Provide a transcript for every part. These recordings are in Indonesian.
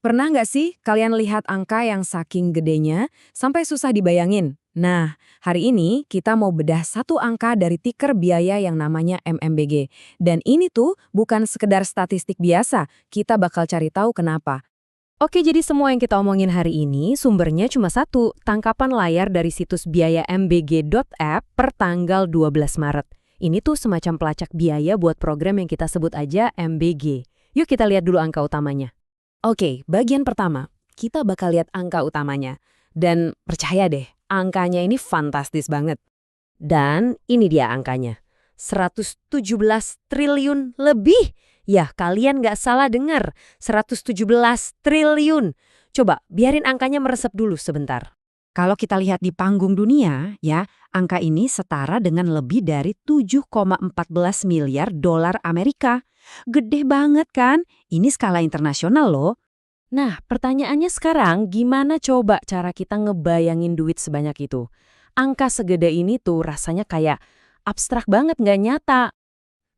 Pernah nggak sih kalian lihat angka yang saking gedenya sampai susah dibayangin? Nah, hari ini kita mau bedah satu angka dari tiker biaya yang namanya MMBG. Dan ini tuh bukan sekedar statistik biasa, kita bakal cari tahu kenapa. Oke, jadi semua yang kita omongin hari ini sumbernya cuma satu, tangkapan layar dari situs biaya mbg.app per tanggal 12 Maret. Ini tuh semacam pelacak biaya buat program yang kita sebut aja MBG. Yuk kita lihat dulu angka utamanya. Oke, bagian pertama, kita bakal lihat angka utamanya. Dan percaya deh, angkanya ini fantastis banget. Dan ini dia angkanya, 117 triliun lebih. Ya, kalian nggak salah dengar, 117 triliun. Coba, biarin angkanya meresap dulu sebentar. Kalau kita lihat di panggung dunia, ya, angka ini setara dengan lebih dari 7,14 miliar dolar Amerika. Gede banget kan? Ini skala internasional loh. Nah, pertanyaannya sekarang, gimana coba cara kita ngebayangin duit sebanyak itu? Angka segede ini tuh rasanya kayak abstrak banget, nggak nyata.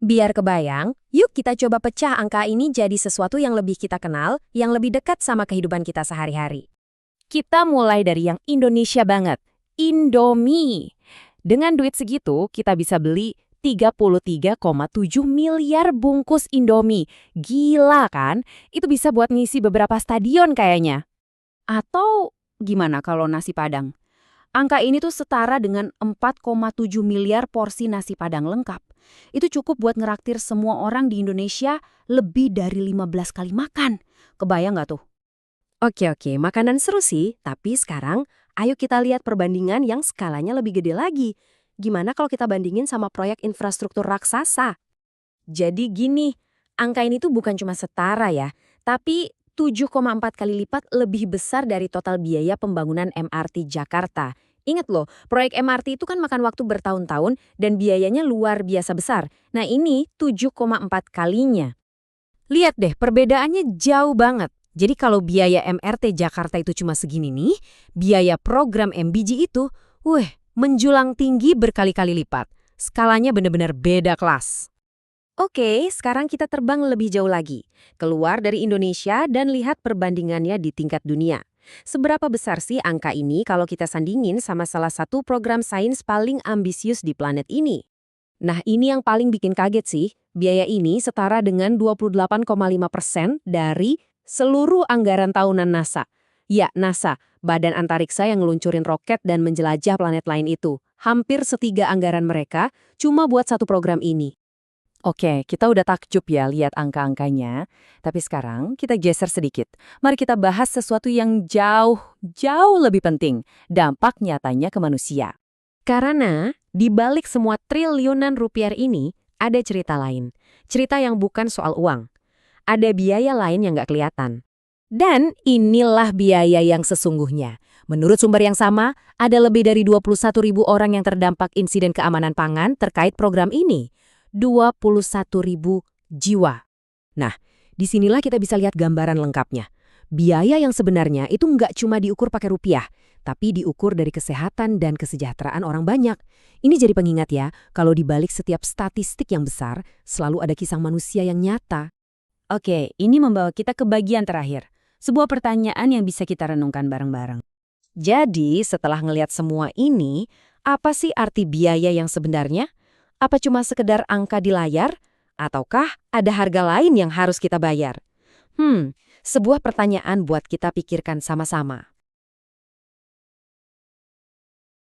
Biar kebayang, yuk kita coba pecah angka ini jadi sesuatu yang lebih kita kenal, yang lebih dekat sama kehidupan kita sehari-hari. Kita mulai dari yang Indonesia banget, Indomie. Dengan duit segitu, kita bisa beli 33,7 miliar bungkus Indomie. Gila kan? Itu bisa buat ngisi beberapa stadion kayaknya. Atau gimana kalau nasi Padang? Angka ini tuh setara dengan 4,7 miliar porsi nasi Padang lengkap. Itu cukup buat ngeraktir semua orang di Indonesia lebih dari 15 kali makan. Kebayang nggak tuh? Oke, makanan seru sih, tapi sekarang ayo kita lihat perbandingan yang skalanya lebih gede lagi. Gimana kalau kita bandingin sama proyek infrastruktur raksasa? Jadi gini, angka ini tuh bukan cuma setara ya, tapi 7,4 kali lipat lebih besar dari total biaya pembangunan MRT Jakarta. Ingat loh, proyek MRT itu kan makan waktu bertahun-tahun dan biayanya luar biasa besar. Nah ini 7,4 kalinya. Lihat deh, perbedaannya jauh banget. Jadi kalau biaya MRT Jakarta itu cuma segini nih, biaya program MBG itu, menjulang tinggi berkali-kali lipat. Skalanya benar-benar beda kelas. Oke, sekarang kita terbang lebih jauh lagi. Keluar dari Indonesia dan lihat perbandingannya di tingkat dunia. Seberapa besar sih angka ini kalau kita sandingin sama salah satu program sains paling ambisius di planet ini? Nah, ini yang paling bikin kaget sih. Biaya ini setara dengan 28,5% dari seluruh anggaran tahunan NASA. Ya, NASA, badan antariksa yang ngeluncurin roket dan menjelajah planet lain itu. Hampir setiga anggaran mereka cuma buat satu program ini. Oke, kita udah takjub ya lihat angka-angkanya. Tapi sekarang kita geser sedikit. Mari kita bahas sesuatu yang jauh lebih penting. Dampak nyatanya ke manusia. Karena di balik semua triliunan rupiah ini, ada cerita lain. Cerita yang bukan soal uang. Ada biaya lain yang nggak kelihatan. Dan inilah biaya yang sesungguhnya. Menurut sumber yang sama, ada lebih dari 21.000 orang yang terdampak insiden keamanan pangan terkait program ini. 21.000 jiwa. Nah, disinilah kita bisa lihat gambaran lengkapnya. Biaya yang sebenarnya itu nggak cuma diukur pakai rupiah, tapi diukur dari kesehatan dan kesejahteraan orang banyak. Ini jadi pengingat ya, kalau dibalik setiap statistik yang besar, selalu ada kisah manusia yang nyata. Oke, ini membawa kita ke bagian terakhir. Sebuah pertanyaan yang bisa kita renungkan bareng-bareng. Jadi, setelah ngelihat semua ini, apa sih arti biaya yang sebenarnya? Apa cuma sekedar angka di layar? Ataukah ada harga lain yang harus kita bayar? Sebuah pertanyaan buat kita pikirkan sama-sama.